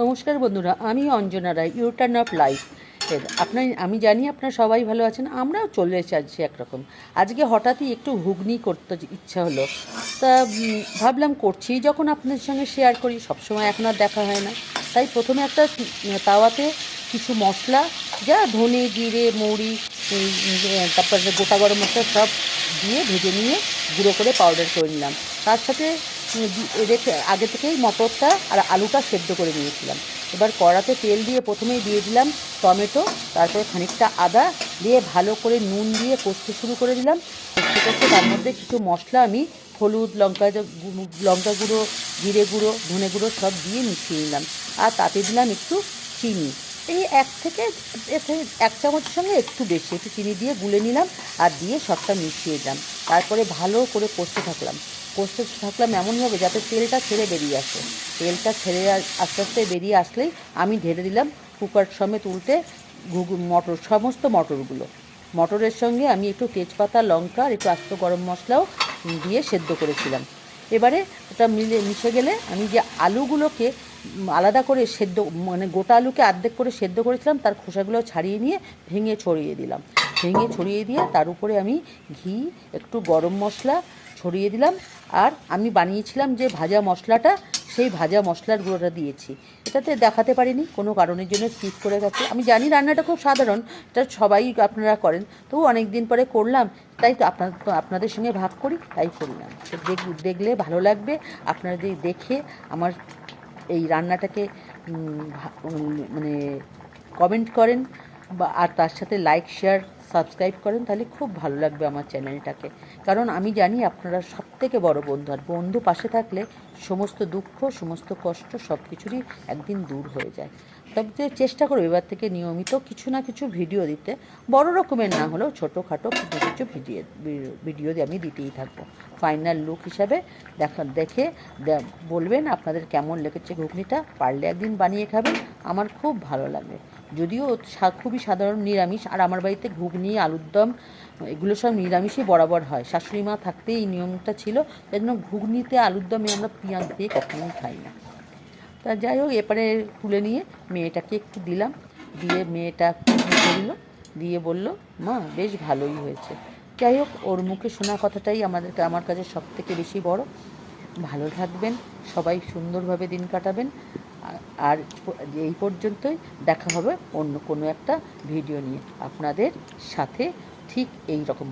নমস্কার বন্ধুরা, আমি অঞ্জনা রায়, ইউটার্ন অফ লাইফ এর আমি জানি আপনারা সবাই ভালো আছেন। আমরাও চলে এসেছি একরকম। আজকে হঠাৎই একটু ঘুগনি করতে ইচ্ছা হলো, তা ভাবলাম করছি যখন আপনাদের সঙ্গে শেয়ার করি। সবসময় এখন আর দেখা হয় না, তাই প্রথমে একটা তাওয়াতে কিছু মশলা, যা ধনে জিরে মৌরি, তারপরে গোটা গরম মশলা সব দিয়ে ভেজে নিয়ে গুঁড়ো করে পাউডার করে নিলাম। তার সাথে রেখে আগে থেকেই মটরটা আর আলুটা সেদ্ধ করে নিয়েছিলাম। এবার কড়াতে তেল দিয়ে প্রথমেই দিয়ে দিলাম টমেটো, তারপরে খানিকটা আদা দিয়ে ভালো করে নুন দিয়ে কষতে শুরু করে দিলাম। কষতে কষতে তার মধ্যে কিছু মশলা আমি হলুদ, লঙ্কা গুঁড়ো, জিরে গুঁড়ো, ধনে গুঁড়ো সব দিয়ে মিশিয়ে নিলাম। আর তাতে দিলাম একটু চিনি, এই এক চামচের সঙ্গে একটু বেশি একটু চিনি দিয়ে গুলে নিলাম আর দিয়ে সবটা মিশিয়ে দিলাম। তারপরে ভালো করে কষতে থাকলাম এমনভাবে যাতে তেলটা ছেড়ে বেরিয়ে আসে। তেলটা ছেড়ে আস্তে আস্তে বেরিয়ে আসলেই আমি ঢেলে দিলাম কুকার সমেত উল্টে সমস্ত মটরের সঙ্গে আমি একটু তেজপাতা, লঙ্কা আর একটু আস্ত গরম মশলাও দিয়ে সেদ্ধ করেছিলাম। এবারে ওটা মিশে গেলে আমি যে আলুগুলোকে আলাদা করে গোটা আলুকে অর্ধেক করে সেদ্ধ করেছিলাম, তার খোসাগুলো ছাড়িয়ে নিয়ে ভেঙে ছড়িয়ে দিয়ে তার উপরে আমি ঘি, একটু গরম মশলা ছড়িয়ে দিলাম। আর আমি বানিয়েছিলাম যে ভাজা মশলাটা, সেই ভাজা মশলার গুঁড়োটা দিয়েছি। এটাতে দেখাতে পারিনি, কোনো কারণের জন্য স্কিপ করে গেছে। আমি জানি রান্নাটা খুব সাধারণ, এটা সবাই আপনারা করেন, তবু অনেক দিন পরে করলাম, তাই তো আপনাদের সঙ্গে ভাগ করি, তাই করলাম। দেখলে ভালো লাগবে আপনারা যদি দেখে আমার এই রান্নাটাকে মানে কমেন্ট করেন আর তার সাথে লাইক, শেয়ার, সাবস্ক্রাইব করেন, তাহলে খুব ভালো লাগবে আমার চ্যানেলটাকে। কারণ আমি জানি আপনারা সবথেকে বড় বন্ধু, আর বন্ধু পাশে থাকলে সমস্ত দুঃখ, সমস্ত কষ্ট সব কিছুরই একদিন দূর হয়ে যায়। তবে চেষ্টা করব এবার থেকে নিয়মিত কিছু না কিছু ভিডিও দিতে, বড় রকমের না হলেও ছোটোখাটো কিছু ভিডিও আমি দিতেই থাকবো। ফাইনাল লুক হিসাবে দেখে বলবেন আপনাদের কেমন লেগেছে ঘুগনিটা। পারলে একদিন বানিয়ে খাবেন, আমার খুব ভালো লাগবে। যদিও খুবই সাধারণ নিরামিষ, আর আমার বাড়িতে ঘুগনি, আলুর দম এগুলো সব নিরামিষই বরাবর হয়। শাশুড়ি মা থাকতে এই নিয়মটা ছিল, তাই জন্য ঘুগনিতে আলুর দমে আমরা পেঁয়াজ দিয়ে কখনোই খাই না। তা যাই হোক, এবারে তুলে নিয়ে মেয়েটাকে একটু দিলাম, দিয়ে মেয়েটা মুখে দিল, দিয়ে বলল, মা বেশ ভালোই হয়েছে। যাই হোক, ওর মুখে শোনা কথাটাই আমার কাছে সবথেকে বেশি বড়। ভালো থাকবেন সবাই, সুন্দরভাবে দিন কাটাবেন। আর এই পর্যন্তই, দেখা হবে অন্য কোনো একটা ভিডিও নিয়ে আপনাদের সাথে, ঠিক এই রকম।